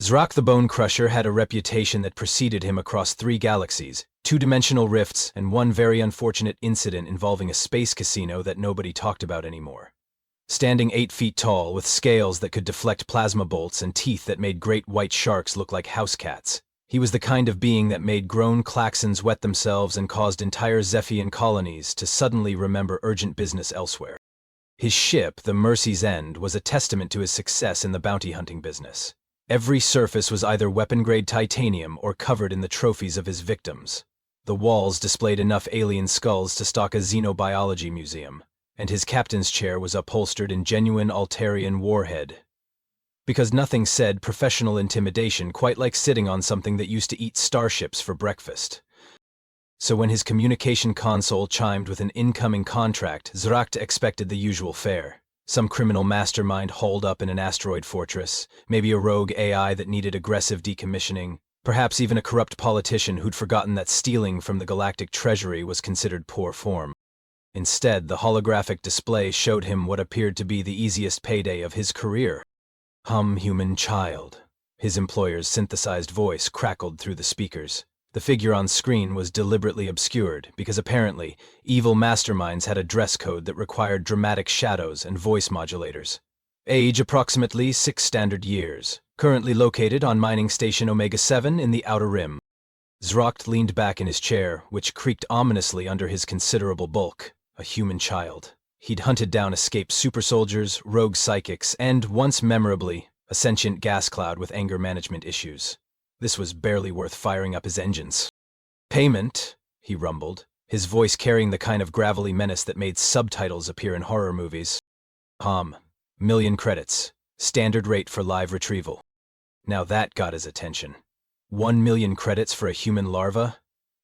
Zrak the Bone Crusher had a reputation that preceded him across 3 galaxies, 2-dimensional rifts, and one very unfortunate incident involving a space casino that nobody talked about anymore. Standing 8 feet tall, with scales that could deflect plasma bolts and teeth that made great white sharks look like house cats, he was the kind of being that made grown Klaxons wet themselves and caused entire Zephian colonies to suddenly remember urgent business elsewhere. His ship, the Mercy's End, was a testament to his success in the bounty hunting business. Every surface was either weapon-grade titanium or covered in the trophies of his victims. The walls displayed enough alien skulls to stock a xenobiology museum, and his captain's chair was upholstered in genuine Altarian warhead. Because nothing said professional intimidation quite like sitting on something that used to eat starships for breakfast. So when his communication console chimed with an incoming contract, Zrak expected the usual fare. Some criminal mastermind holed up in an asteroid fortress, maybe a rogue AI that needed aggressive decommissioning, perhaps even a corrupt politician who'd forgotten that stealing from the galactic treasury was considered poor form. Instead, the holographic display showed him what appeared to be the easiest payday of his career. Human child. His employer's synthesized voice crackled through the speakers. The figure on screen was deliberately obscured because apparently evil masterminds had a dress code that required dramatic shadows and voice modulators. Age approximately 6 standard years. Currently located on mining station Omega-7 in the Outer Rim. Zrak leaned back in his chair, which creaked ominously under his considerable bulk. A human child. He'd hunted down escaped super soldiers, rogue psychics, and, once memorably, a sentient gas cloud with anger management issues. This was barely worth firing up his engines. Payment, he rumbled, his voice carrying the kind of gravelly menace that made subtitles appear in horror movies. Million credits. Standard rate for live retrieval. Now that got his attention. 1 million credits for a human larva?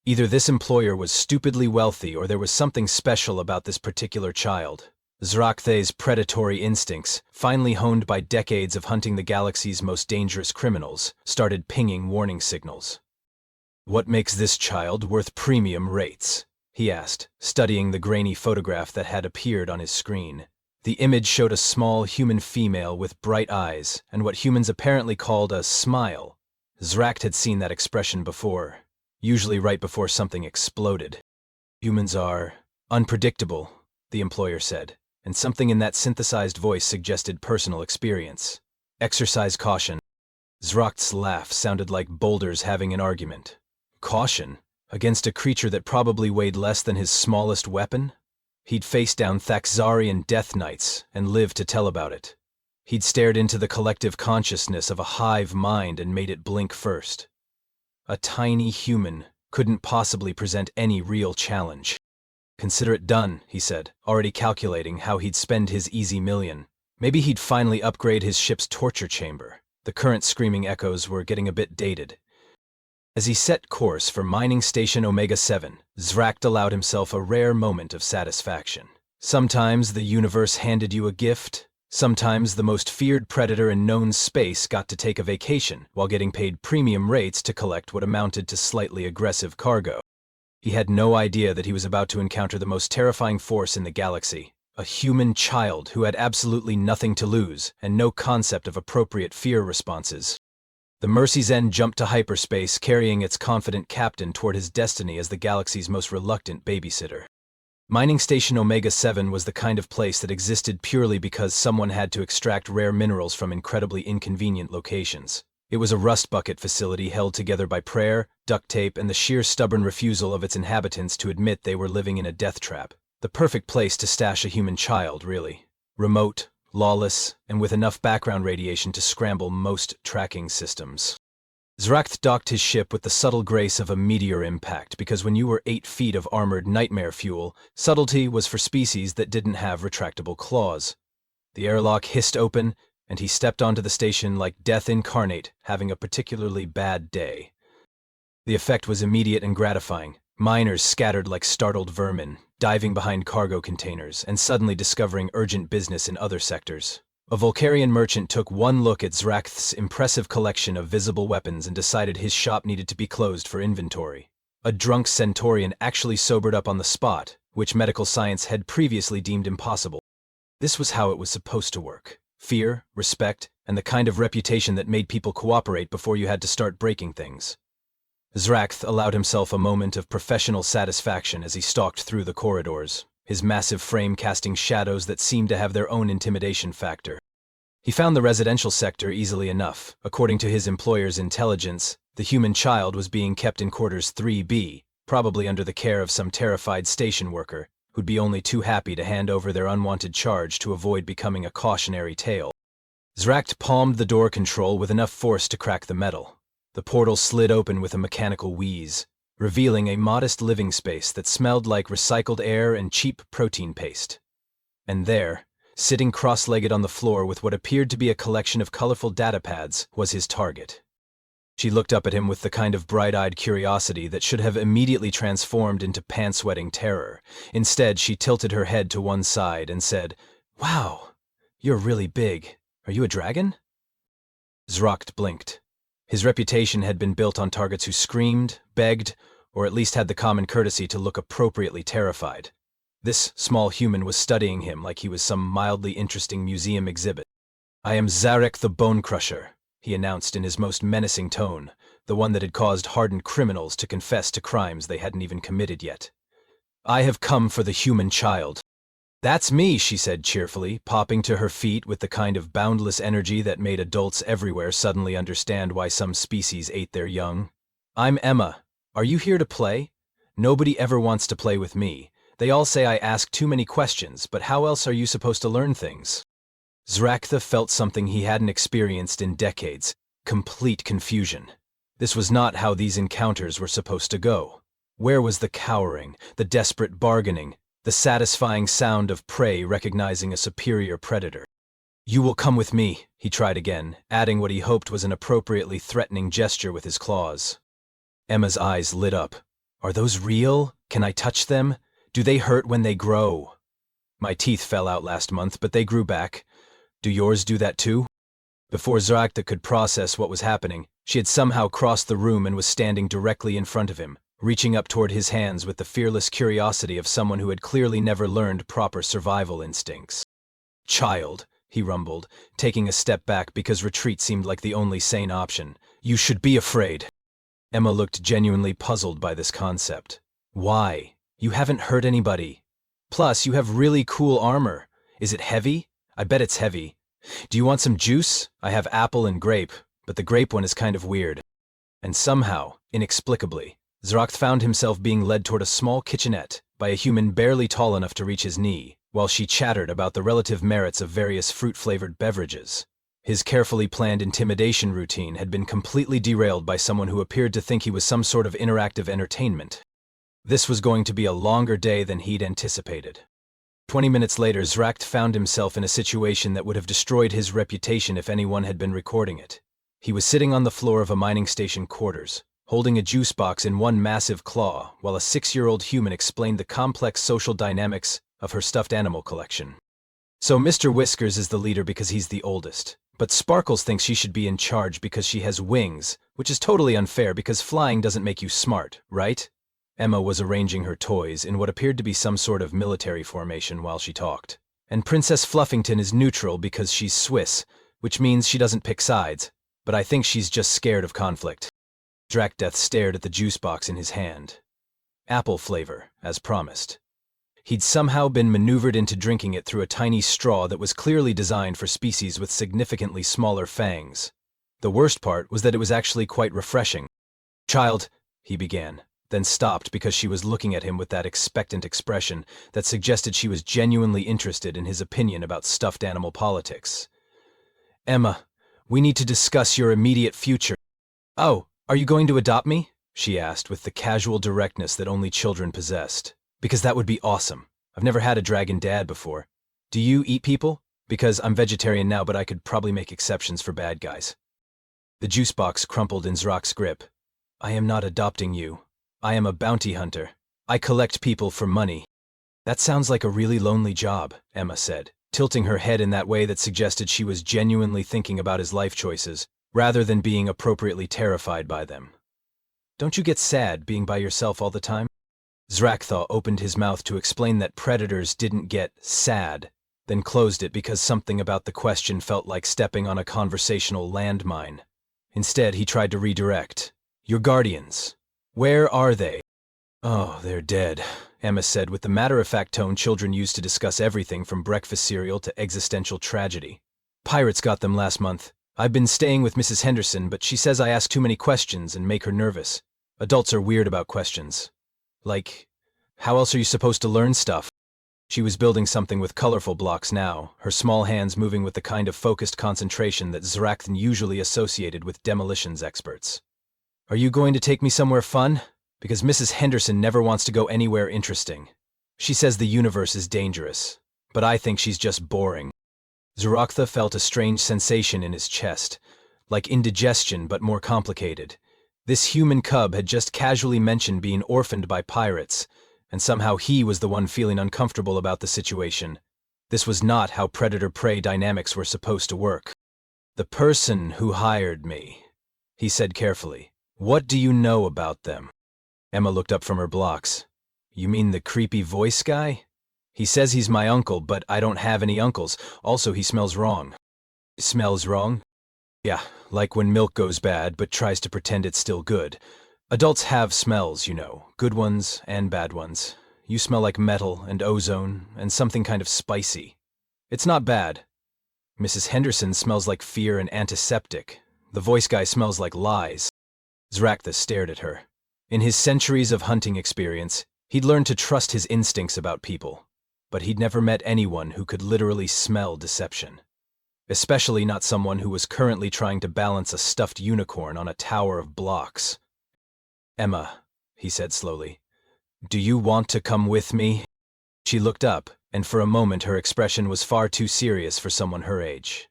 Either this employer was stupidly wealthy or there was something special about this particular child. Zrak's predatory instincts, finely honed by decades of hunting the galaxy's most dangerous criminals, started pinging warning signals. What makes this child worth premium rates? He asked, studying the grainy photograph that had appeared on his screen. The image showed a small human female with bright eyes and what humans apparently called a smile. Zrak had seen that expression before, usually right before something exploded. Humans are unpredictable, the employer said, and something in that synthesized voice suggested personal experience. Exercise caution. Zrak's laugh sounded like boulders having an argument. Caution? Against a creature that probably weighed less than his smallest weapon? He'd faced down Thaxarian death knights and lived to tell about it. He'd stared into the collective consciousness of a hive mind and made it blink first. A tiny human couldn't possibly present any real challenge. Consider it done, he said, already calculating how he'd spend his easy million. Maybe he'd finally upgrade his ship's torture chamber. The current screaming echoes were getting a bit dated. As he set course for mining station Omega-7, Zrak allowed himself a rare moment of satisfaction. Sometimes the universe handed you a gift. Sometimes the most feared predator in known space got to take a vacation while getting paid premium rates to collect what amounted to slightly aggressive cargo. He had no idea that he was about to encounter the most terrifying force in the galaxy, a human child who had absolutely nothing to lose and no concept of appropriate fear responses. The Mercy's End jumped to hyperspace, carrying its confident captain toward his destiny as the galaxy's most reluctant babysitter. Mining station Omega-7 was the kind of place that existed purely because someone had to extract rare minerals from incredibly inconvenient locations. It was a rust bucket facility held together by prayer, duct tape, and the sheer stubborn refusal of its inhabitants to admit they were living in a death trap. The perfect place to stash a human child, really. Remote, lawless, and with enough background radiation to scramble most tracking systems. Zrak docked his ship with the subtle grace of a meteor impact because when you were 8 feet of armored nightmare fuel, subtlety was for species that didn't have retractable claws. The airlock hissed open, and he stepped onto the station like death incarnate, having a particularly bad day. The effect was immediate and gratifying. Miners scattered like startled vermin, diving behind cargo containers and suddenly discovering urgent business in other sectors. A Volcarian merchant took one look at Zrak's impressive collection of visible weapons and decided his shop needed to be closed for inventory. A drunk Centaurian actually sobered up on the spot, which medical science had previously deemed impossible. This was how it was supposed to work. Fear, respect, and the kind of reputation that made people cooperate before you had to start breaking things. Zrakth allowed himself a moment of professional satisfaction as he stalked through the corridors, his massive frame casting shadows that seemed to have their own intimidation factor. He found the residential sector easily enough. According to his employer's intelligence, the human child was being kept in quarters 3B, probably under the care of some terrified station worker, who'd be only too happy to hand over their unwanted charge to avoid becoming a cautionary tale. Zrakth palmed the door control with enough force to crack the metal. The portal slid open with a mechanical wheeze, revealing a modest living space that smelled like recycled air and cheap protein paste. And there, sitting cross-legged on the floor with what appeared to be a collection of colorful datapads, was his target. She looked up at him with the kind of bright-eyed curiosity that should have immediately transformed into pants-sweating terror. Instead, she tilted her head to one side and said, "Wow, you're really big. Are you a dragon?" Zrakth blinked. His reputation had been built on targets who screamed, begged, or at least had the common courtesy to look appropriately terrified. This small human was studying him like he was some mildly interesting museum exhibit. "I am Zarek the Bone Crusher," he announced in his most menacing tone, the one that had caused hardened criminals to confess to crimes they hadn't even committed yet. "I have come for the human child." "That's me," she said cheerfully, popping to her feet with the kind of boundless energy that made adults everywhere suddenly understand why some species ate their young. "I'm Emma. Are you here to play? Nobody ever wants to play with me. They all say I ask too many questions, but how else are you supposed to learn things?" Zrakth felt something he hadn't experienced in decades: complete confusion. This was not how these encounters were supposed to go. Where was the cowering, the desperate bargaining, the satisfying sound of prey recognizing a superior predator? "You will come with me," he tried again, adding what he hoped was an appropriately threatening gesture with his claws. Emma's eyes lit up. "Are those real? Can I touch them? Do they hurt when they grow?" "My teeth fell out last month, but they grew back. Do yours do that too?" Before Zrakth could process what was happening, she had somehow crossed the room and was standing directly in front of him, reaching up toward his hands with the fearless curiosity of someone who had clearly never learned proper survival instincts. "Child," he rumbled, taking a step back because retreat seemed like the only sane option. "You should be afraid." Emma looked genuinely puzzled by this concept. "Why? You haven't hurt anybody. Plus, you have really cool armor. Is it heavy? I bet it's heavy. Do you want some juice? I have apple and grape, but the grape one is kind of weird." And somehow, inexplicably, Zrakth found himself being led toward a small kitchenette by a human barely tall enough to reach his knee, while she chattered about the relative merits of various fruit-flavored beverages. His carefully planned intimidation routine had been completely derailed by someone who appeared to think he was some sort of interactive entertainment. This was going to be a longer day than he'd anticipated. 20 minutes later, Zrakth found himself in a situation that would have destroyed his reputation if anyone had been recording it. He was sitting on the floor of a mining station quarters, holding a juice box in one massive claw, while a 6-year-old human explained the complex social dynamics of her stuffed animal collection. "So Mr. Whiskers is the leader because he's the oldest, but Sparkles thinks she should be in charge because she has wings, which is totally unfair because flying doesn't make you smart, right?" Emma was arranging her toys in what appeared to be some sort of military formation while she talked. "And Princess Fluffington is neutral because she's Swiss, which means she doesn't pick sides, but I think she's just scared of conflict." Drakdeath stared at the juice box in his hand. Apple flavor, as promised. He'd somehow been maneuvered into drinking it through a tiny straw that was clearly designed for species with significantly smaller fangs. The worst part was that it was actually quite refreshing. "Child," he began, then stopped because she was looking at him with that expectant expression that suggested she was genuinely interested in his opinion about stuffed animal politics. "Emma, we need to discuss your immediate future." "Oh, are you going to adopt me?" she asked with the casual directness that only children possessed. "Because that would be awesome. I've never had a dragon dad before. Do you eat people? Because I'm vegetarian now, but I could probably make exceptions for bad guys." The juice box crumpled in Zrakth's grip. "I am not adopting you. I am a bounty hunter. I collect people for money." "That sounds like a really lonely job," Emma said, tilting her head in that way that suggested she was genuinely thinking about his life choices, rather than being appropriately terrified by them. "Don't you get sad being by yourself all the time?" Zrakth opened his mouth to explain that predators didn't get sad. then closed it because something about the question felt like stepping on a conversational landmine. Instead, he tried to redirect. Your guardians. Where are they? Oh, they're dead, Emma said with the matter-of-fact tone children use to discuss everything from breakfast cereal to existential tragedy. Pirates got them last month. I've been staying with Mrs. Henderson, but she says I ask too many questions and make her nervous. Adults are weird about questions. Like, how else are you supposed to learn stuff? She was building something with colorful blocks now, her small hands moving with the kind of focused concentration that Zrachthan usually associated with demolitions experts. Are you going to take me somewhere fun? Because Mrs. Henderson never wants to go anywhere interesting. She says the universe is dangerous, but I think she's just boring. Zrachthan felt a strange sensation in his chest, like indigestion but more complicated. This human cub had just casually mentioned being orphaned by pirates, and somehow he was the one feeling uncomfortable about the situation. This was not how predator-prey dynamics were supposed to work. The person who hired me, he said carefully. What do you know about them? Emma looked up from her blocks. You mean the creepy voice guy? He says he's my uncle, but I don't have any uncles. Also, he smells wrong. Smells wrong? Yeah, like when milk goes bad but tries to pretend it's still good. Adults have smells, you know, good ones and bad ones. You smell like metal and ozone and something kind of spicy. It's not bad. Mrs. Henderson smells like fear and antiseptic. The voice guy smells like lies. Zrachthan stared at her. In his centuries of hunting experience, he'd learned to trust his instincts about people, but he'd never met anyone who could literally smell deception. Especially not someone who was currently trying to balance a stuffed unicorn on a tower of blocks. Emma, he said slowly, do you want to come with me? She looked up, and for a moment her expression was far too serious for someone her age.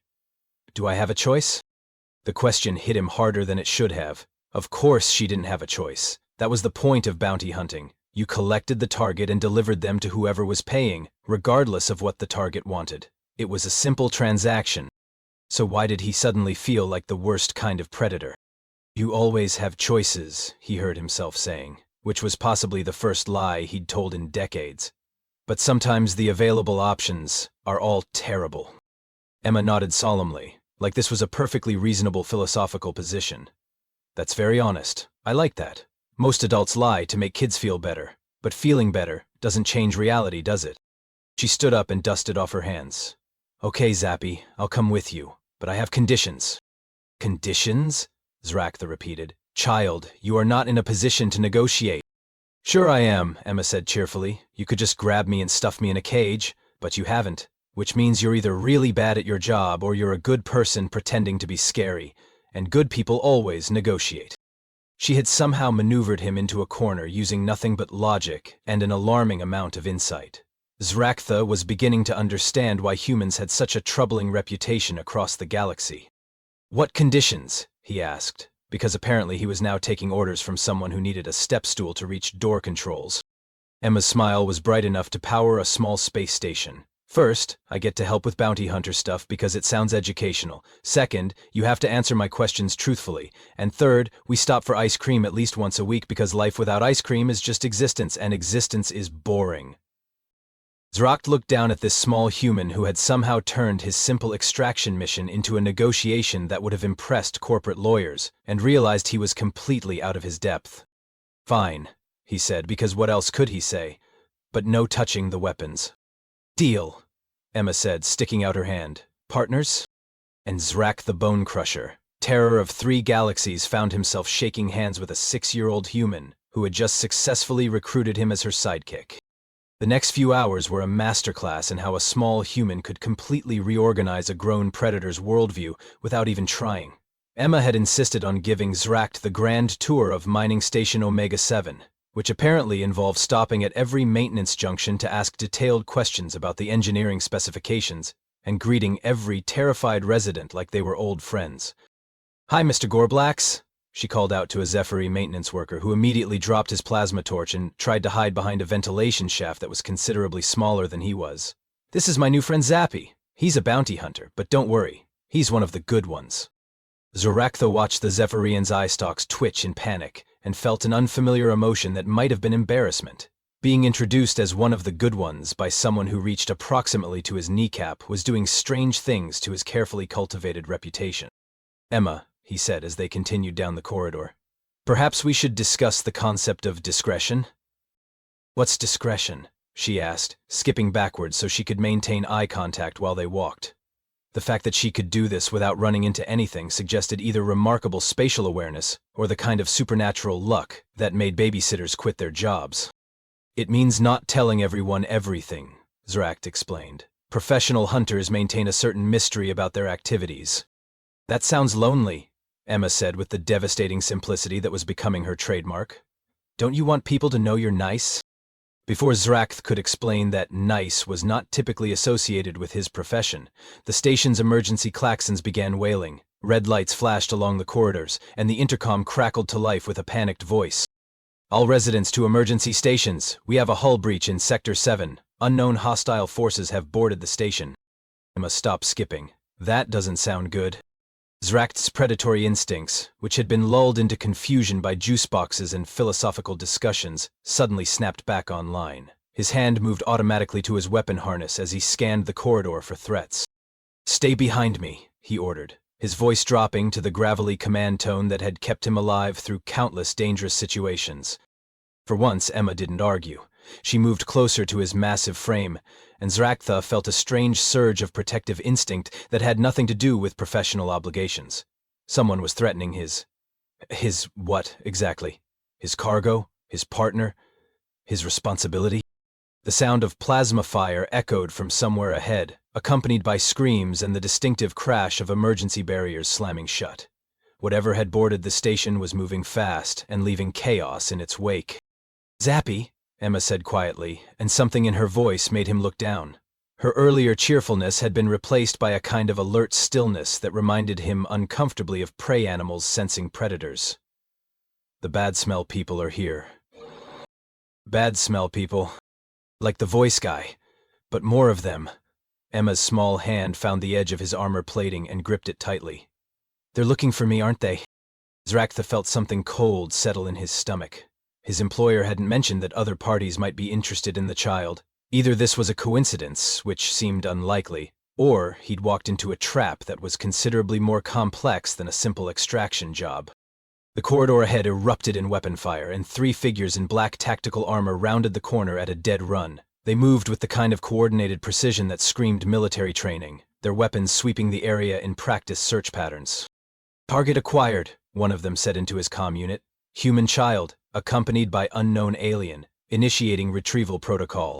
Do I have a choice? The question hit him harder than it should have. Of course she didn't have a choice. That was the point of bounty hunting. You collected the target and delivered them to whoever was paying, regardless of what the target wanted. It was a simple transaction. So why did he suddenly feel like the worst kind of predator? You always have choices, he heard himself saying, which was possibly the first lie he'd told in decades. But sometimes the available options are all terrible. Emma nodded solemnly, like this was a perfectly reasonable philosophical position. That's very honest. I like that. Most adults lie to make kids feel better, but feeling better doesn't change reality, does it? She stood up and dusted off her hands. Okay, Zappy, I'll come with you, but I have conditions. Conditions? Zrachthan repeated. Child, you are not in a position to negotiate. Sure I am, Emma said cheerfully. You could just grab me and stuff me in a cage, but you haven't, which means you're either really bad at your job or you're a good person pretending to be scary, and good people always negotiate. She had somehow maneuvered him into a corner using nothing but logic and an alarming amount of insight. Zrachthan was beginning to understand why humans had such a troubling reputation across the galaxy. What conditions? He asked, because apparently he was now taking orders from someone who needed a step stool to reach door controls. Emma's smile was bright enough to power a small space station. First, I get to help with bounty hunter stuff because it sounds educational. Second, you have to answer my questions truthfully. And third, we stop for ice cream at least once a week because life without ice cream is just existence, and existence is boring. Zrachthan looked down at this small human who had somehow turned his simple extraction mission into a negotiation that would have impressed corporate lawyers, and realized he was completely out of his depth. Fine, he said, because what else could he say? But no touching the weapons. Deal, Emma said, sticking out her hand. Partners? And Zrachthan the Bone Crusher, terror of 3 galaxies, found himself shaking hands with a 6-year-old human who had just successfully recruited him as her sidekick. The next few hours were a masterclass in how a small human could completely reorganize a grown predator's worldview without even trying. Emma had insisted on giving Zrachthan the grand tour of Mining Station Omega-7, which apparently involved stopping at every maintenance junction to ask detailed questions about the engineering specifications and greeting every terrified resident like they were old friends. Hi, Mr. Gorblax, she called out to a Zephyri maintenance worker who immediately dropped his plasma torch and tried to hide behind a ventilation shaft that was considerably smaller than he was. This is my new friend Zappy. He's a bounty hunter, but don't worry, he's one of the good ones. Zrachthan watched the Zephyrian's eye stalks twitch in panic and felt an unfamiliar emotion that might have been embarrassment. Being introduced as one of the good ones by someone who reached approximately to his kneecap was doing strange things to his carefully cultivated reputation. "Emma," he said as they continued down the corridor, "perhaps we should discuss the concept of discretion?" "What's discretion?" she asked, skipping backwards so she could maintain eye contact while they walked. The fact that she could do this without running into anything suggested either remarkable spatial awareness or the kind of supernatural luck that made babysitters quit their jobs. "It means not telling everyone everything," Zracht explained. "Professional hunters maintain a certain mystery about their activities." "That sounds lonely," Emma said with the devastating simplicity that was becoming her trademark. "Don't you want people to know you're nice?" Before Zracht could explain that nice was not typically associated with his profession, the station's emergency klaxons began wailing, red lights flashed along the corridors, and the intercom crackled to life with a panicked voice. "All residents to emergency stations. We have a hull breach in Sector 7. Unknown hostile forces have boarded the station." Emma stopped skipping. That doesn't sound good. Zracht's predatory instincts, which had been lulled into confusion by juice boxes and philosophical discussions, suddenly snapped back online. His hand moved automatically to his weapon harness as he scanned the corridor for threats. "Stay behind me," he ordered, his voice dropping to the gravelly command tone that had kept him alive through countless dangerous situations. For once, Emma didn't argue. She moved closer to his massive frame, and Zrachtha felt a strange surge of protective instinct that had nothing to do with professional obligations. Someone was threatening his what, exactly? His cargo? His partner? His responsibility? The sound of plasma fire echoed from somewhere ahead, accompanied by screams and the distinctive crash of emergency barriers slamming shut. Whatever had boarded the station was moving fast and leaving chaos in its wake. "Zappy," Emma said quietly, and something in her voice made him look down. Her earlier cheerfulness had been replaced by a kind of alert stillness that reminded him uncomfortably of prey animals sensing predators. "The bad smell people are here." "Bad smell people. Like the voice guy, but more of them." Emma's small hand found the edge of his armor plating and gripped it tightly. "They're looking for me, aren't they?" Zrachtha felt something cold settle in his stomach. His employer hadn't mentioned that other parties might be interested in the child. Either this was a coincidence, which seemed unlikely, or he'd walked into a trap that was considerably more complex than a simple extraction job. The corridor ahead erupted in weapon fire, and 3 figures in black tactical armor rounded the corner at a dead run. They moved with the kind of coordinated precision that screamed military training, their weapons sweeping the area in practice search patterns. "Target acquired," one of them said into his comm unit. "Human child, accompanied by unknown alien, initiating retrieval protocol."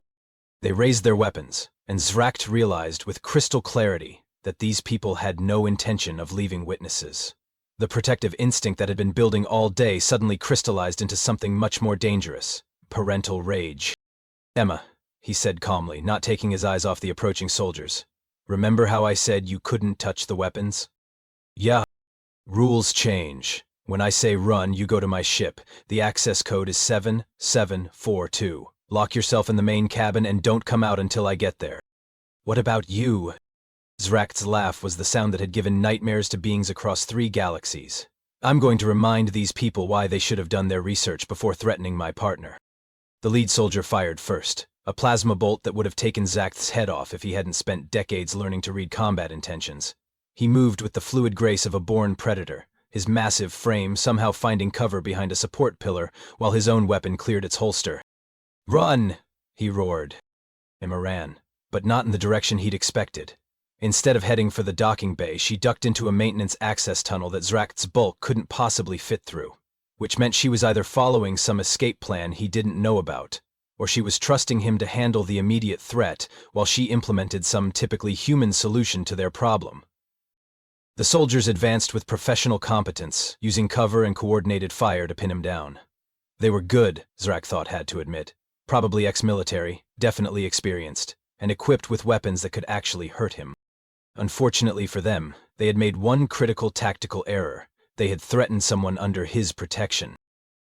They raised their weapons, and Zracht realized with crystal clarity that these people had no intention of leaving witnesses. The protective instinct that had been building all day suddenly crystallized into something much more dangerous: parental rage. "Emma," he said calmly, not taking his eyes off the approaching soldiers, "remember how I said you couldn't touch the weapons?" "Yeah." "Rules change. When I say run, you go to my ship. The access code is 7742. Lock yourself in the main cabin and don't come out until I get there." "What about you?" Zracht's laugh was the sound that had given nightmares to beings across 3 galaxies. "I'm going to remind these people why they should have done their research before threatening my partner." The lead soldier fired first, a plasma bolt that would have taken Zracht's head off if he hadn't spent decades learning to read combat intentions. He moved with the fluid grace of a born predator, his massive frame somehow finding cover behind a support pillar while his own weapon cleared its holster. "Run!" he roared. Emma ran, but not in the direction he'd expected. Instead of heading for the docking bay, she ducked into a maintenance access tunnel that Zracht's bulk couldn't possibly fit through, which meant she was either following some escape plan he didn't know about, or she was trusting him to handle the immediate threat while she implemented some typically human solution to their problem. The soldiers advanced with professional competence, using cover and coordinated fire to pin him down. They were good, Zracht thought had to admit. Probably ex-military, definitely experienced, and equipped with weapons that could actually hurt him. Unfortunately for them, they had made one critical tactical error. They had threatened someone under his protection.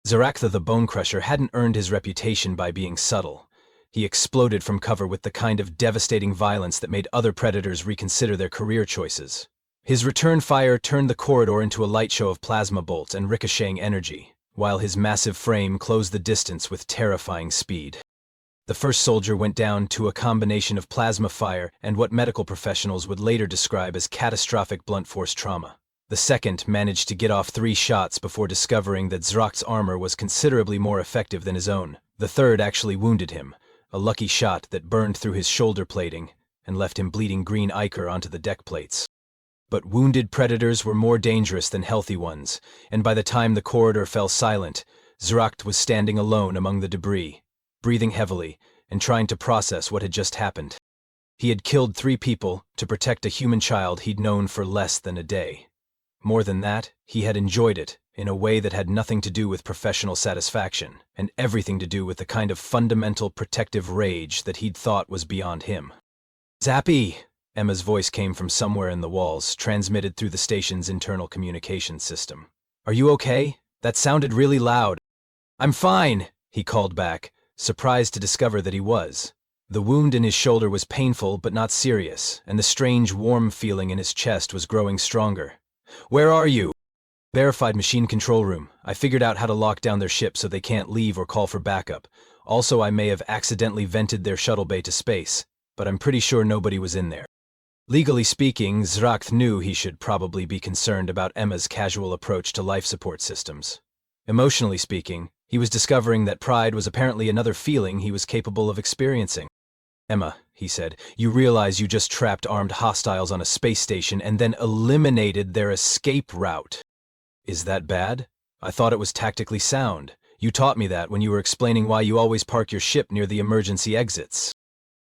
Zaraktha the Bone Crusher hadn't earned his reputation by being subtle. He exploded from cover with the kind of devastating violence that made other predators reconsider their career choices. His return fire turned the corridor into a light show of plasma bolts and ricocheting energy, while his massive frame closed the distance with terrifying speed. The first soldier went down to a combination of plasma fire and what medical professionals would later describe as catastrophic blunt force trauma. The second managed to get off 3 shots before discovering that Zracht's armor was considerably more effective than his own. The third actually wounded him, a lucky shot that burned through his shoulder plating and left him bleeding green ichor onto the deck plates. But wounded predators were more dangerous than healthy ones, and by the time the corridor fell silent, Zracht was standing alone among the debris, breathing heavily and trying to process what had just happened. He had killed 3 people to protect a human child he'd known for less than a day. More than that, he had enjoyed it in a way that had nothing to do with professional satisfaction, and everything to do with the kind of fundamental protective rage that he'd thought was beyond him. "Zappy!" Emma's voice came from somewhere in the walls, transmitted through the station's internal communications system. "Are you okay? That sounded really loud." "I'm fine," he called back, surprised to discover that he was. The wound in his shoulder was painful but not serious, and the strange warm feeling in his chest was growing stronger. "Where are you?" "Verified machine control room. I figured out how to lock down their ship so they can't leave or call for backup. Also, I may have accidentally vented their shuttle bay to space, but I'm pretty sure nobody was in there." Legally speaking, Zracht knew he should probably be concerned about Emma's casual approach to life support systems. Emotionally speaking, he was discovering that pride was apparently another feeling he was capable of experiencing. "Emma," he said, "you realize you just trapped armed hostiles on a space station and then eliminated their escape route. Is that bad? I thought it was tactically sound. You taught me that when you were explaining why you always park your ship near the emergency exits."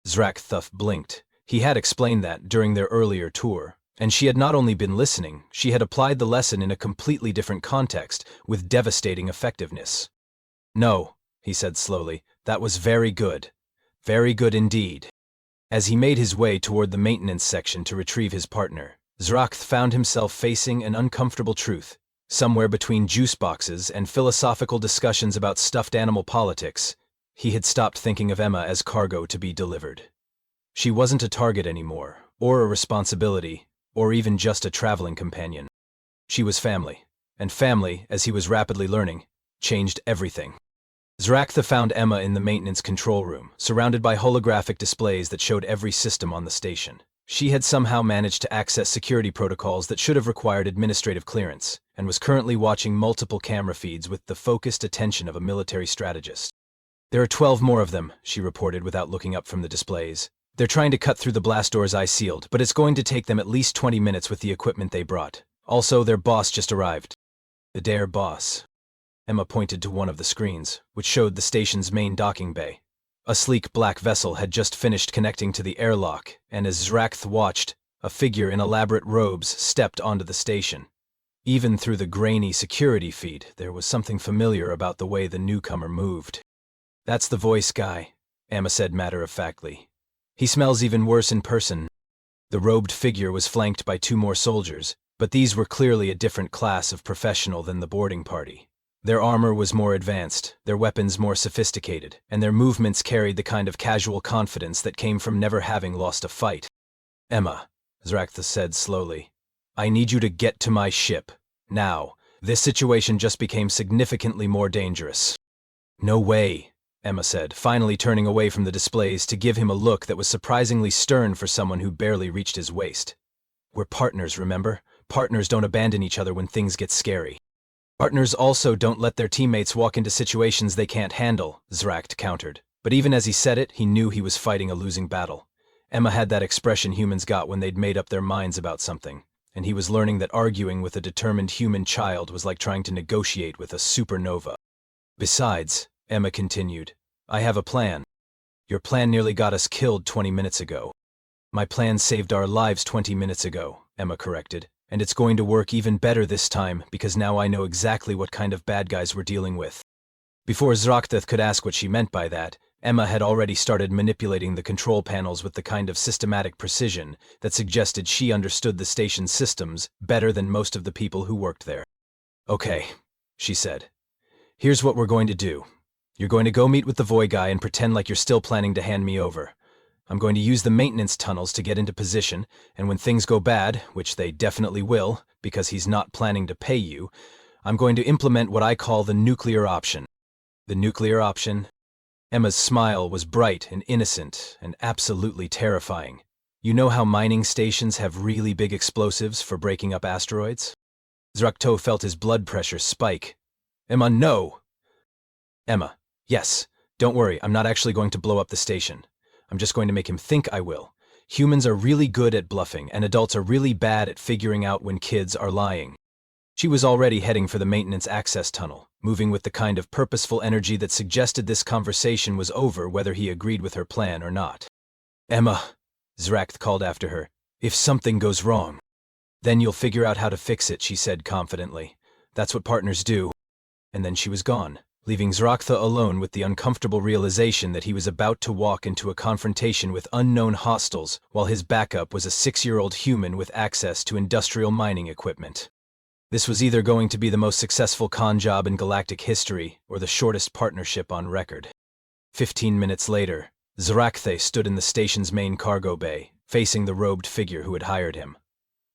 Zracht blinked. He had explained that during their earlier tour, and she had not only been listening, she had applied the lesson in a completely different context with devastating effectiveness. "No," he said slowly, "that was very good. Very good indeed." As he made his way toward the maintenance section to retrieve his partner, Zracht found himself facing an uncomfortable truth. Somewhere between juice boxes and philosophical discussions about stuffed animal politics, he had stopped thinking of Emma as cargo to be delivered. She wasn't a target anymore, or a responsibility, or even just a traveling companion. She was family, and family, as he was rapidly learning, changed everything. Zracht found Emma in the maintenance control room, surrounded by holographic displays that showed every system on the station. She had somehow managed to access security protocols that should have required administrative clearance, and was currently watching multiple camera feeds with the focused attention of a military strategist. "There are 12 more of them," she reported without looking up from the displays. "They're trying to cut through the blast doors I sealed, but it's going to take them at least 20 minutes with the equipment they brought. Also, their boss just arrived." "Their boss." Emma pointed to one of the screens, which showed the station's main docking bay. A sleek black vessel had just finished connecting to the airlock, and as Zracht watched, a figure in elaborate robes stepped onto the station. Even through the grainy security feed, there was something familiar about the way the newcomer moved. "That's the voice guy," Emma said matter-of-factly. "He smells even worse in person." The robed figure was flanked by 2 more soldiers, but these were clearly a different class of professional than the boarding party. Their armor was more advanced, their weapons more sophisticated, and their movements carried the kind of casual confidence that came from never having lost a fight. "Emma," Zracht said slowly, "I need you to get to my ship. Now. This situation just became significantly more dangerous." "No way," Emma said, finally turning away from the displays to give him a look that was surprisingly stern for someone who barely reached his waist. "We're partners, remember? Partners don't abandon each other when things get scary." "Partners also don't let their teammates walk into situations they can't handle," Zracht countered. But even as he said it, he knew he was fighting a losing battle. Emma had that expression humans got when they'd made up their minds about something, and he was learning that arguing with a determined human child was like trying to negotiate with a supernova. "Besides," Emma continued, "I have a plan. Your plan nearly got us killed 20 minutes ago." "My plan saved our lives 20 minutes ago," Emma corrected. "And it's going to work even better this time because now I know exactly what kind of bad guys we're dealing with." Before Zracht could ask what she meant by that, Emma had already started manipulating the control panels with the kind of systematic precision that suggested she understood the station's systems better than most of the people who worked there. "Okay," she said. "Here's what we're going to do. You're going to go meet with the Voy guy and pretend like you're still planning to hand me over. I'm going to use the maintenance tunnels to get into position, and when things go bad, which they definitely will, because he's not planning to pay you, I'm going to implement what I call the nuclear option." "The nuclear option?" Emma's smile was bright and innocent and absolutely terrifying. You know how mining stations have really big explosives for breaking up asteroids? Zrakto felt his blood pressure spike. Emma, no! Emma, yes. Don't worry, I'm not actually going to blow up the station. I'm just going to make him think I will. Humans are really good at bluffing, and adults are really bad at figuring out when kids are lying. She was already heading for the maintenance access tunnel, moving with the kind of purposeful energy that suggested this conversation was over whether he agreed with her plan or not. Emma, Zrakth called after her, if something goes wrong, then you'll figure out how to fix it, she said confidently. That's what partners do. And then she was gone, leaving Zraktha alone with the uncomfortable realization that he was about to walk into a confrontation with unknown hostiles while his backup was a 6-year-old human with access to industrial mining equipment. This was either going to be the most successful con job in galactic history or the shortest partnership on record. 15 minutes later, Zrakthe stood in the station's main cargo bay, facing the robed figure who had hired him.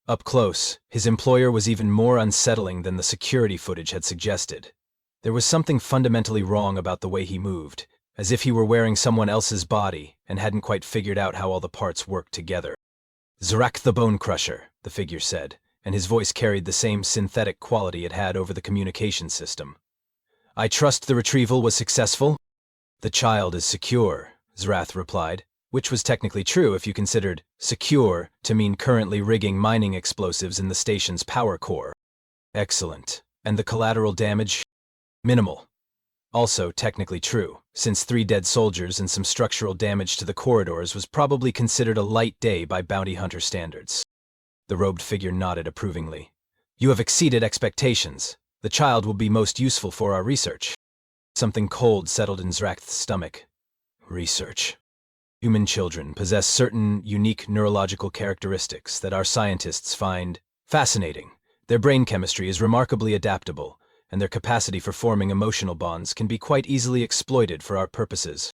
Up close, his employer was even more unsettling than the security footage had suggested. There was something fundamentally wrong about the way he moved, as if he were wearing someone else's body and hadn't quite figured out how all the parts worked together. Zrak the Bone Crusher, the figure said, and his voice carried the same synthetic quality it had over the communication system. I trust the retrieval was successful? The child is secure, Zrath replied, which was technically true if you considered secure to mean currently rigging mining explosives in the station's power core. Excellent. And the collateral damage? Minimal. Also technically true, since 3 dead soldiers and some structural damage to the corridors was probably considered a light day by bounty hunter standards. The robed figure nodded approvingly. You have exceeded expectations. The child will be most useful for our research. Something cold settled in Zrakt's stomach. Research. Human children possess certain unique neurological characteristics that our scientists find fascinating. Their brain chemistry is remarkably adaptable, and their capacity for forming emotional bonds can be quite easily exploited for our purposes.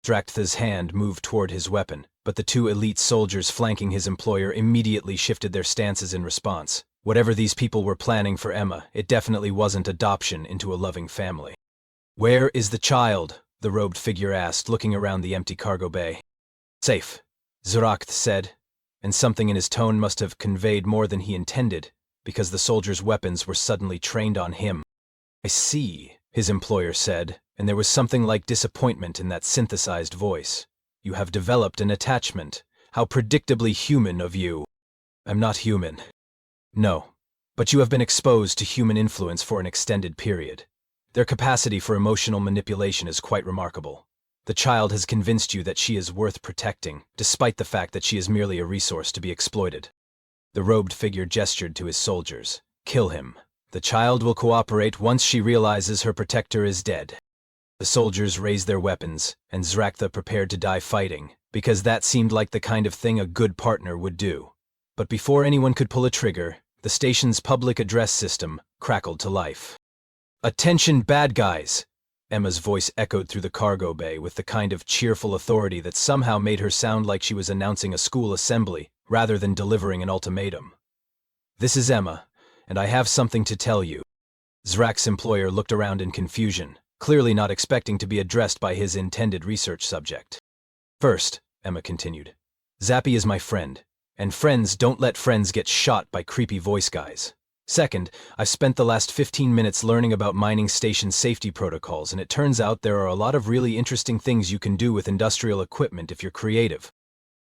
Zraktha's hand moved toward his weapon, but the 2 elite soldiers flanking his employer immediately shifted their stances in response. Whatever these people were planning for Emma, it definitely wasn't adoption into a loving family. Where is the child? The robed figure asked, looking around the empty cargo bay. Safe, Zurakth said, and something in his tone must have conveyed more than he intended, because the soldiers' weapons were suddenly trained on him. I see, his employer said, and there was something like disappointment in that synthesized voice. You have developed an attachment. How predictably human of you. I'm not human. No, but you have been exposed to human influence for an extended period. Their capacity for emotional manipulation is quite remarkable. The child has convinced you that she is worth protecting, despite the fact that she is merely a resource to be exploited. The robed figure gestured to his soldiers. Kill him. The child will cooperate once she realizes her protector is dead. The soldiers raised their weapons, and Zraktha prepared to die fighting, because that seemed like the kind of thing a good partner would do. But before anyone could pull a trigger, the station's public address system crackled to life. Attention, bad guys! Emma's voice echoed through the cargo bay with the kind of cheerful authority that somehow made her sound like she was announcing a school assembly rather than delivering an ultimatum. This is Emma, and I have something to tell you. Zrak's employer looked around in confusion, clearly not expecting to be addressed by his intended research subject. First, Emma continued, Zappy is my friend, and friends don't let friends get shot by creepy voice guys. Second, I've spent the last 15 minutes learning about mining station safety protocols, and it turns out there are a lot of really interesting things you can do with industrial equipment if you're creative.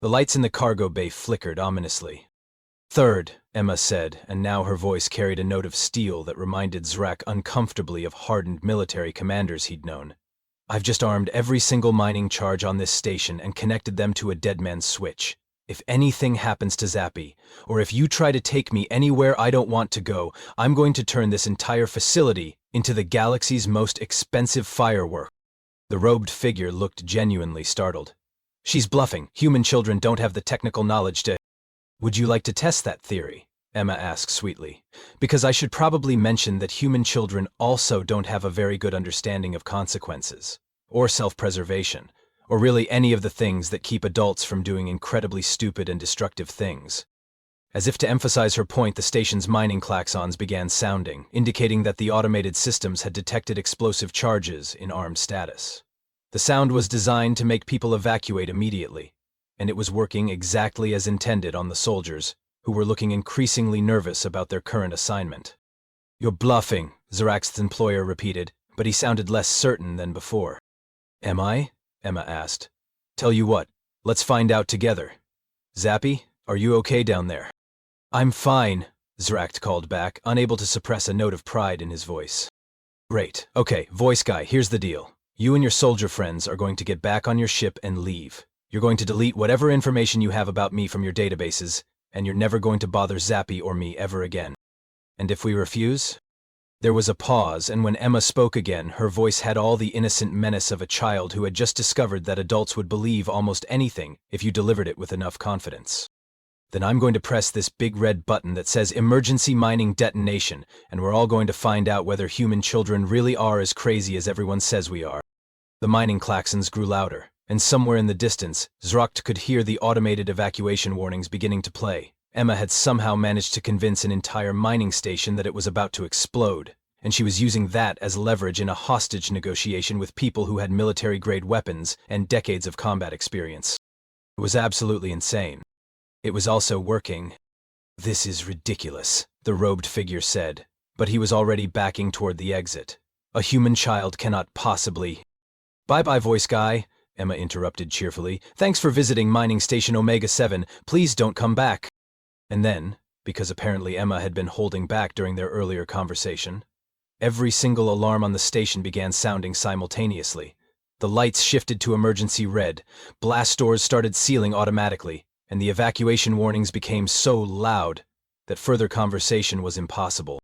The lights in the cargo bay flickered ominously. Third, Emma said, and now her voice carried a note of steel that reminded Zrak uncomfortably of hardened military commanders he'd known. I've just armed every single mining charge on this station and connected them to a dead man's switch. If anything happens to Zappy, or if you try to take me anywhere I don't want to go, I'm going to turn this entire facility into the galaxy's most expensive firework. The robed figure looked genuinely startled. She's bluffing. Human children don't have the technical knowledge to... Would you like to test that theory? Emma asked sweetly. Because I should probably mention that human children also don't have a very good understanding of consequences, or self-preservation, or really any of the things that keep adults from doing incredibly stupid and destructive things. As if to emphasize her point, the station's mining klaxons began sounding, indicating that the automated systems had detected explosive charges in armed status. The sound was designed to make people evacuate immediately, and it was working exactly as intended on the soldiers, who were looking increasingly nervous about their current assignment. "You're bluffing," Zarak's employer repeated, but he sounded less certain than before. "Am I?" Emma asked. "Tell you what, let's find out together. Zappy, are you okay down there?" "I'm fine," Zarak called back, unable to suppress a note of pride in his voice. "Great. Okay, voice guy, here's the deal. You and your soldier friends are going to get back on your ship and leave. You're going to delete whatever information you have about me from your databases, and you're never going to bother Zappy or me ever again. And if we refuse?" There was a pause, and when Emma spoke again, her voice had all the innocent menace of a child who had just discovered that adults would believe almost anything if you delivered it with enough confidence. "Then I'm going to press this big red button that says emergency mining detonation, and we're all going to find out whether human children really are as crazy as everyone says we are." The mining klaxons grew louder, and somewhere in the distance, Zarak could hear the automated evacuation warnings beginning to play. Emma had somehow managed to convince an entire mining station that it was about to explode, and she was using that as leverage in a hostage negotiation with people who had military-grade weapons and decades of combat experience. It was absolutely insane. It was also working. "This is ridiculous," the robed figure said, but he was already backing toward the exit. "A human child cannot possibly—" "Bye-bye, voice guy," Emma interrupted cheerfully. "Thanks for visiting Mining Station Omega-7. Please don't come back." And then, because apparently Emma had been holding back during their earlier conversation, every single alarm on the station began sounding simultaneously. The lights shifted to emergency red, blast doors started sealing automatically, and the evacuation warnings became so loud that further conversation was impossible.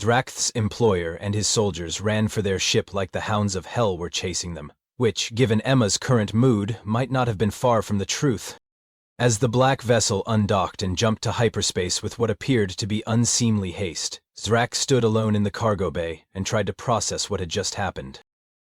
Zarak's employer and his soldiers ran for their ship like the hounds of hell were chasing them, which, given Emma's current mood, might not have been far from the truth. As the black vessel undocked and jumped to hyperspace with what appeared to be unseemly haste, Zarak stood alone in the cargo bay and tried to process what had just happened.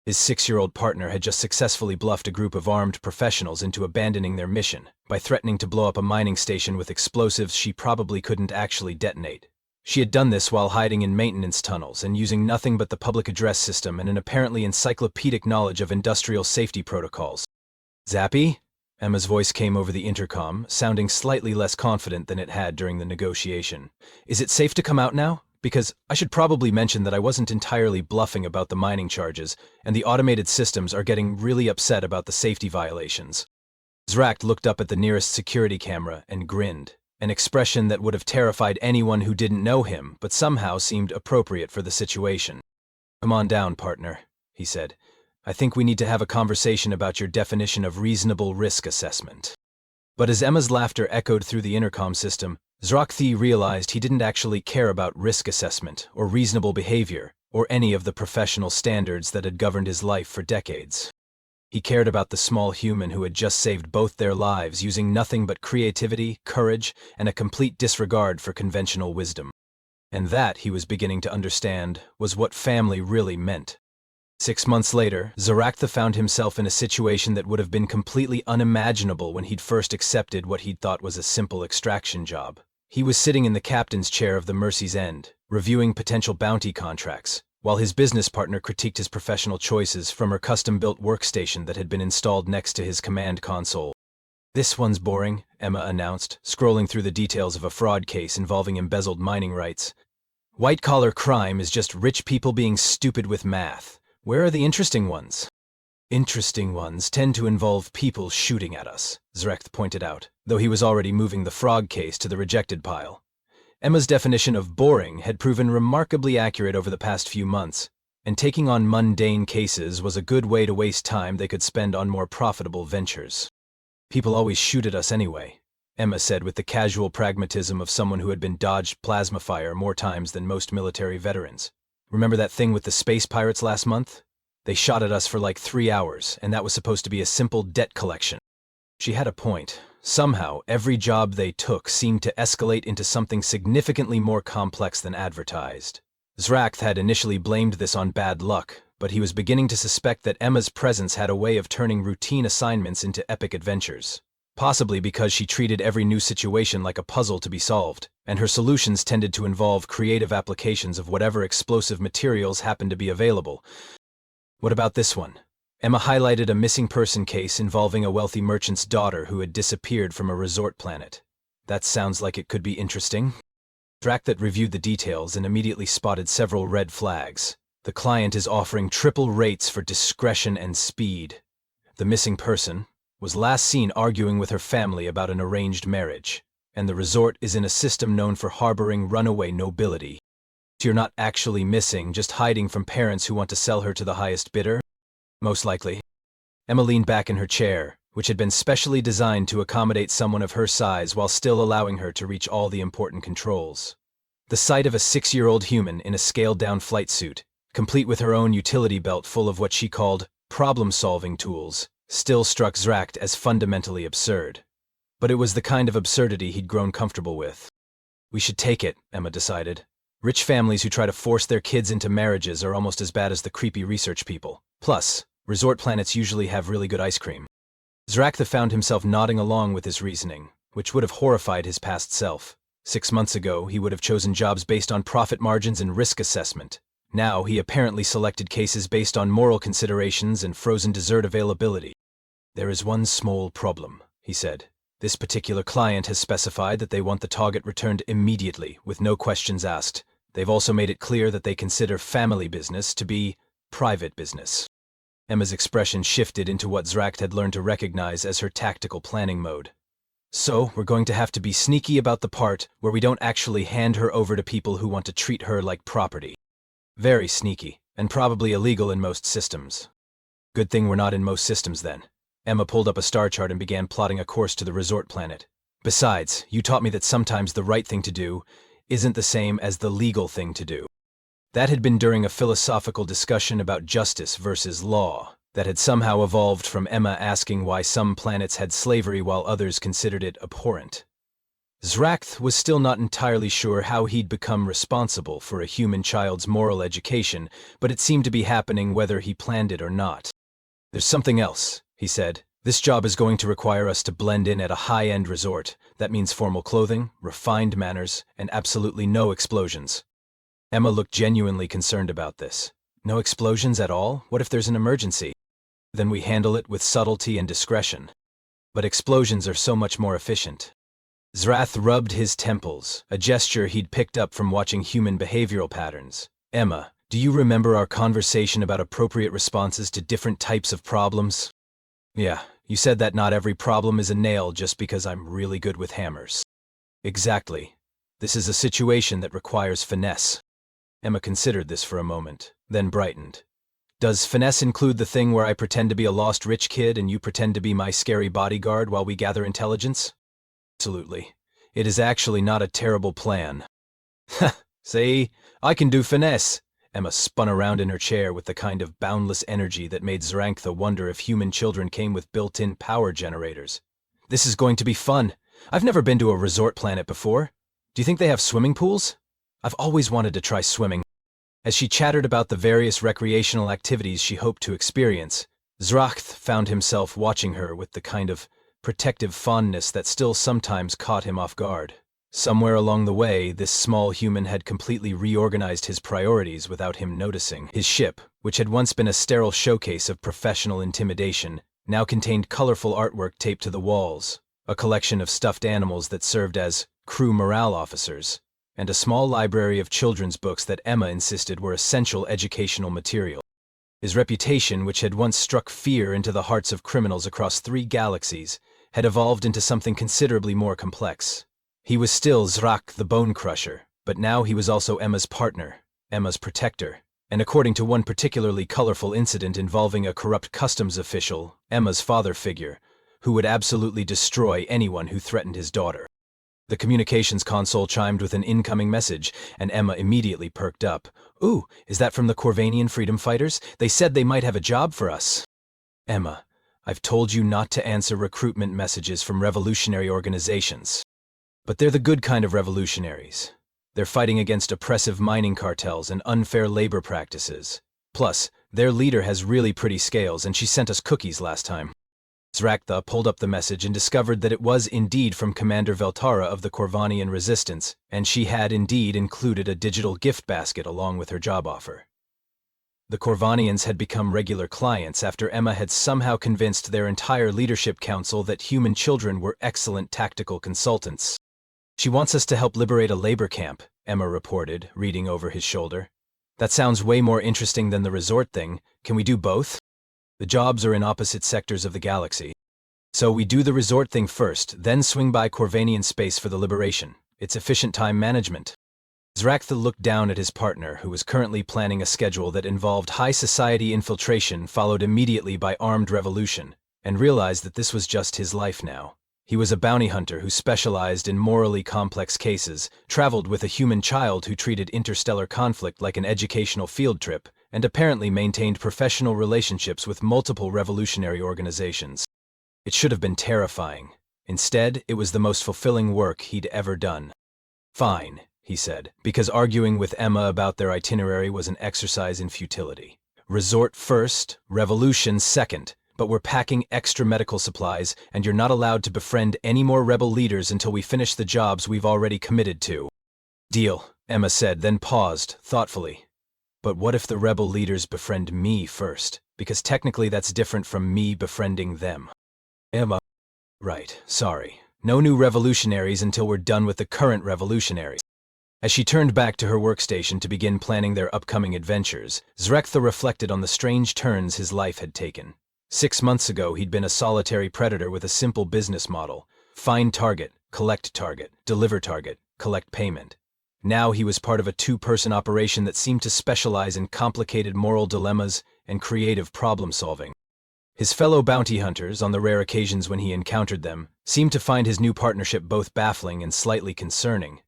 His 6-year-old partner had just successfully bluffed a group of armed professionals into abandoning their mission by threatening to blow up a mining station with explosives she probably couldn't actually detonate. She had done this while hiding in maintenance tunnels and using nothing but the public address system and an apparently encyclopedic knowledge of industrial safety protocols. "Zappy?" Emma's voice came over the intercom, sounding slightly less confident than it had during the negotiation. "Is it safe to come out now? Because I should probably mention that I wasn't entirely bluffing about the mining charges, and the automated systems are getting really upset about the safety violations." Zarak looked up at the nearest security camera and grinned, an expression that would have terrified anyone who didn't know him, but somehow seemed appropriate for the situation. "Come on down, partner," he said. "I think we need to have a conversation about your definition of reasonable risk assessment." But as Emma's laughter echoed through the intercom system, Zarak realized he didn't actually care about risk assessment or reasonable behavior or any of the professional standards that had governed his life for decades. He cared about the small human who had just saved both their lives using nothing but creativity, courage, and a complete disregard for conventional wisdom. And that, he was beginning to understand, was what family really meant. 6 months later, Zarak found himself in a situation that would have been completely unimaginable when he'd first accepted what he'd thought was a simple extraction job. He was sitting in the captain's chair of the Mercy's End, reviewing potential bounty contracts, while his business partner critiqued his professional choices from her custom-built workstation that had been installed next to his command console. "This one's boring," Emma announced, scrolling through the details of a fraud case involving embezzled mining rights. "White-collar crime is just rich people being stupid with math. Where are the interesting ones?" "Interesting ones tend to involve people shooting at us," Zarak pointed out, though he was already moving the frog case to the rejected pile. Emma's definition of boring had proven remarkably accurate over the past few months, and taking on mundane cases was a good way to waste time they could spend on more profitable ventures. "People always shoot at us anyway," Emma said with the casual pragmatism of someone who had been dodged plasma fire more times than most military veterans. "Remember that thing with the space pirates last month? They shot at us for like 3 hours, and that was supposed to be a simple debt collection." She had a point. Somehow, every job they took seemed to escalate into something significantly more complex than advertised. Zarak had initially blamed this on bad luck, but he was beginning to suspect that Emma's presence had a way of turning routine assignments into epic adventures. Possibly because she treated every new situation like a puzzle to be solved, and her solutions tended to involve creative applications of whatever explosive materials happened to be available. "What about this one?" Emma highlighted a missing person case involving a wealthy merchant's daughter who had disappeared from a resort planet. That sounds like it could be interesting. Zrak reviewed the details and immediately spotted several red flags. The client is offering triple rates for discretion and speed. The missing person was last seen arguing with her family about an arranged marriage, and the resort is in a system known for harboring runaway nobility. You're not actually missing, just hiding from parents who want to sell her to the highest bidder? Most likely. Emma leaned back in her chair, which had been specially designed to accommodate someone of her size while still allowing her to reach all the important controls. The sight of a 6-year-old human in a scaled-down flight suit, complete with her own utility belt full of what she called problem-solving tools, still struck Zrak as fundamentally absurd. But it was the kind of absurdity he'd grown comfortable with. We should take it, Emma decided. Rich families who try to force their kids into marriages are almost as bad as the creepy research people. Plus, resort planets usually have really good ice cream. Zrak found himself nodding along with his reasoning, which would have horrified his past self. 6 months ago, he would have chosen jobs based on profit margins and risk assessment. Now, he apparently selected cases based on moral considerations and frozen dessert availability. There is one small problem, he said. This particular client has specified that they want the target returned immediately, with no questions asked. They've also made it clear that they consider family business to be private business. Emma's expression shifted into what Zrak had learned to recognize as her tactical planning mode. So, we're going to have to be sneaky about the part where we don't actually hand her over to people who want to treat her like property. Very sneaky, and probably illegal in most systems. Good thing we're not in most systems then. Emma pulled up a star chart and began plotting a course to the resort planet. Besides, you taught me that sometimes the right thing to do isn't the same as the legal thing to do. That had been during a philosophical discussion about justice versus law that had somehow evolved from Emma asking why some planets had slavery while others considered it abhorrent. Zrak was still not entirely sure how he'd become responsible for a human child's moral education, but it seemed to be happening whether he planned it or not. There's something else, he said. This job is going to require us to blend in at a high-end resort. That means formal clothing, refined manners, and absolutely no explosions. Emma looked genuinely concerned about this. No explosions at all? What if there's an emergency? Then we handle it with subtlety and discretion. But explosions are so much more efficient. Zrak rubbed his temples, a gesture he'd picked up from watching human behavioral patterns. Emma, do you remember our conversation about appropriate responses to different types of problems? Yeah, you said that not every problem is a nail just because I'm really good with hammers. Exactly. This is a situation that requires finesse. Emma considered this for a moment, then brightened. Does finesse include the thing where I pretend to be a lost rich kid and you pretend to be my scary bodyguard while we gather intelligence? Absolutely. It is actually not a terrible plan. Ha! See? I can do finesse! Emma spun around in her chair with the kind of boundless energy that made Zrak wonder if human children came with built-in power generators. This is going to be fun. I've never been to a resort planet before. Do you think they have swimming pools? I've always wanted to try swimming. As she chattered about the various recreational activities she hoped to experience, Zrak found himself watching her with the kind of protective fondness that still sometimes caught him off guard. Somewhere along the way, this small human had completely reorganized his priorities without him noticing. His ship, which had once been a sterile showcase of professional intimidation, now contained colorful artwork taped to the walls, a collection of stuffed animals that served as crew morale officers, and a small library of children's books that Emma insisted were essential educational material. His reputation, which had once struck fear into the hearts of criminals across 3 galaxies, had evolved into something considerably more complex. He was still Zrak the Bone Crusher, but now he was also Emma's partner, Emma's protector, and according to one particularly colorful incident involving a corrupt customs official, Emma's father figure, who would absolutely destroy anyone who threatened his daughter. The communications console chimed with an incoming message, and Emma immediately perked up. Ooh, is that from the Corvanian freedom fighters? They said they might have a job for us. Emma, I've told you not to answer recruitment messages from revolutionary organizations. But they're the good kind of revolutionaries. They're fighting against oppressive mining cartels and unfair labor practices. Plus, their leader has really pretty scales, and she sent us cookies last time. Zrak pulled up the message and discovered that it was indeed from Commander Veltara of the Corvanian Resistance, and she had indeed included a digital gift basket along with her job offer. The Corvanians had become regular clients after Emma had somehow convinced their entire leadership council that human children were excellent tactical consultants. "She wants us to help liberate a labor camp," Emma reported, reading over his shoulder. "That sounds way more interesting than the resort thing. Can we do both? The jobs are in opposite sectors of the galaxy. So we do the resort thing first, then swing by Corvanian space for the liberation. It's efficient time management." Zraktha looked down at his partner, who was currently planning a schedule that involved high society infiltration followed immediately by armed revolution, and realized that this was just his life now. He was a bounty hunter who specialized in morally complex cases, traveled with a human child who treated interstellar conflict like an educational field trip, and apparently maintained professional relationships with multiple revolutionary organizations. It should have been terrifying. Instead, it was the most fulfilling work he'd ever done. "Fine," he said, because arguing with Emma about their itinerary was an exercise in futility. "Resort first, revolution second, but we're packing extra medical supplies, and you're not allowed to befriend any more rebel leaders until we finish the jobs we've already committed to." "Deal," Emma said, then paused, thoughtfully. "But what if the rebel leaders befriend me first? Because technically that's different from me befriending them." Emma: "Right, sorry. No new revolutionaries until we're done with the current revolutionaries." As she turned back to her workstation to begin planning their upcoming adventures, Zraktha reflected on the strange turns his life had taken. 6 months ago, he'd been a solitary predator with a simple business model: find target, collect target, deliver target, collect payment. Now he was part of a 2-person operation that seemed to specialize in complicated moral dilemmas and creative problem-solving. His fellow bounty hunters, on the rare occasions when he encountered them, seemed to find his new partnership both baffling and slightly concerning.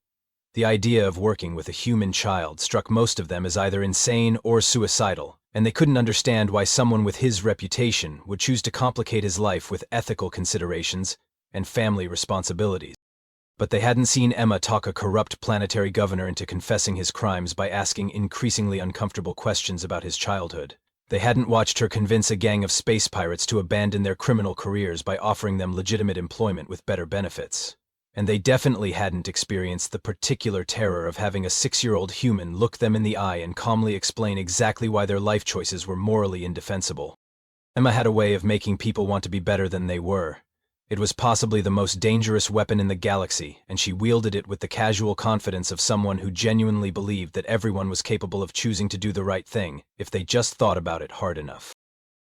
The idea of working with a human child struck most of them as either insane or suicidal, and they couldn't understand why someone with his reputation would choose to complicate his life with ethical considerations and family responsibilities. But they hadn't seen Emma talk a corrupt planetary governor into confessing his crimes by asking increasingly uncomfortable questions about his childhood. They hadn't watched her convince a gang of space pirates to abandon their criminal careers by offering them legitimate employment with better benefits. And they definitely hadn't experienced the particular terror of having a 6-year-old human look them in the eye and calmly explain exactly why their life choices were morally indefensible. Emma had a way of making people want to be better than they were. It was possibly the most dangerous weapon in the galaxy, and she wielded it with the casual confidence of someone who genuinely believed that everyone was capable of choosing to do the right thing if they just thought about it hard enough.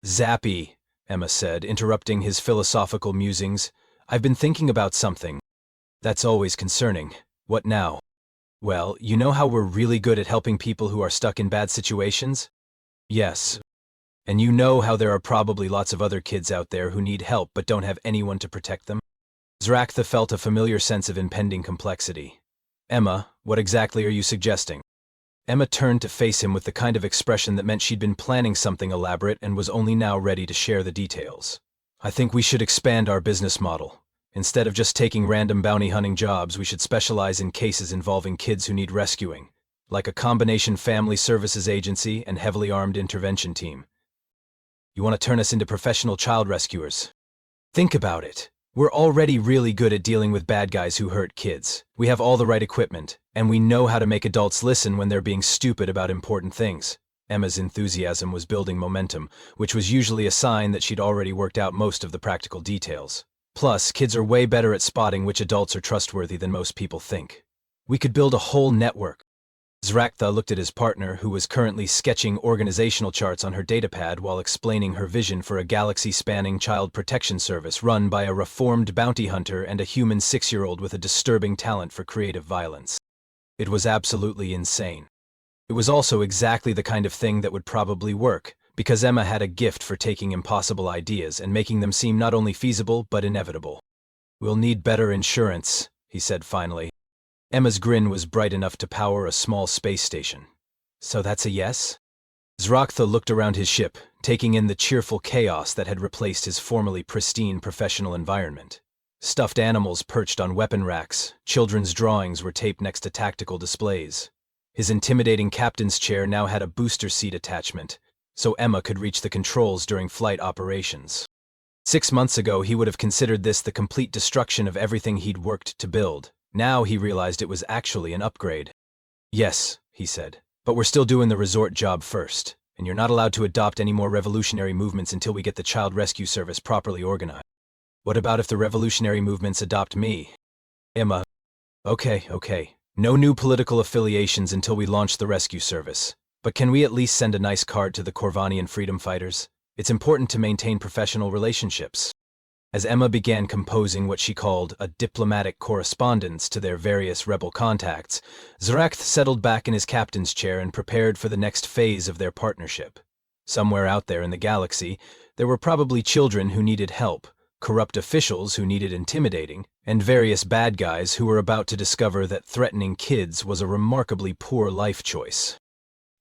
"Zappy," Emma said, interrupting his philosophical musings. "I've been thinking about something. That's always concerning. What now?" "Well, you know how we're really good at helping people who are stuck in bad situations?" "Yes. And you know how there are probably lots of other kids out there who need help but don't have anyone to protect them?" Zraktha felt a familiar sense of impending complexity. "Emma, what exactly are you suggesting?" Emma turned to face him with the kind of expression that meant she'd been planning something elaborate and was only now ready to share the details. "I think we should expand our business model. Instead of just taking random bounty hunting jobs, we should specialize in cases involving kids who need rescuing, like a combination family services agency and heavily armed intervention team." "You want to turn us into professional child rescuers?" "Think about it. We're already really good at dealing with bad guys who hurt kids. We have all the right equipment, and we know how to make adults listen when they're being stupid about important things." Emma's enthusiasm was building momentum, which was usually a sign that she'd already worked out most of the practical details. Plus, kids are way better at spotting which adults are trustworthy than most people think. "We could build a whole network." Zraktha looked at his partner, who was currently sketching organizational charts on her datapad while explaining her vision for a galaxy-spanning child protection service run by a reformed bounty hunter and a human 6-year-old with a disturbing talent for creative violence. It was absolutely insane. It was also exactly the kind of thing that would probably work, because Emma had a gift for taking impossible ideas and making them seem not only feasible but inevitable. "We'll need better insurance," he said finally. Emma's grin was bright enough to power a small space station. "So that's a yes?" Zraktha looked around his ship, taking in the cheerful chaos that had replaced his formerly pristine professional environment. Stuffed animals perched on weapon racks, children's drawings were taped next to tactical displays. His intimidating captain's chair now had a booster seat attachment, so Emma could reach the controls during flight operations. 6 months ago, he would have considered this the complete destruction of everything he'd worked to build. Now he realized it was actually an upgrade. "Yes," he said, "but we're still doing the resort job first. and you're not allowed to adopt any more revolutionary movements until we get the child rescue service properly organized. What about if the revolutionary movements adopt me? Emma. Okay. No new political affiliations until we launch the rescue service. But can we at least send a nice card to the Corvanian freedom fighters? It's important to maintain professional relationships. As Emma began composing what she called a diplomatic correspondence to their various rebel contacts, Zrakth settled back in his captain's chair and prepared for the next phase of their partnership. Somewhere out there in the galaxy, there were probably children who needed help, corrupt officials who needed intimidating, and various bad guys who were about to discover that threatening kids was a remarkably poor life choice.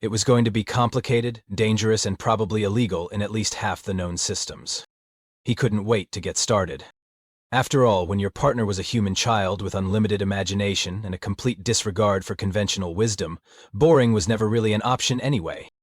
It was going to be complicated, dangerous, and probably illegal in at least half the known systems. He couldn't wait to get started. After all, when your partner was a human child with unlimited imagination and a complete disregard for conventional wisdom, boring was never really an option anyway.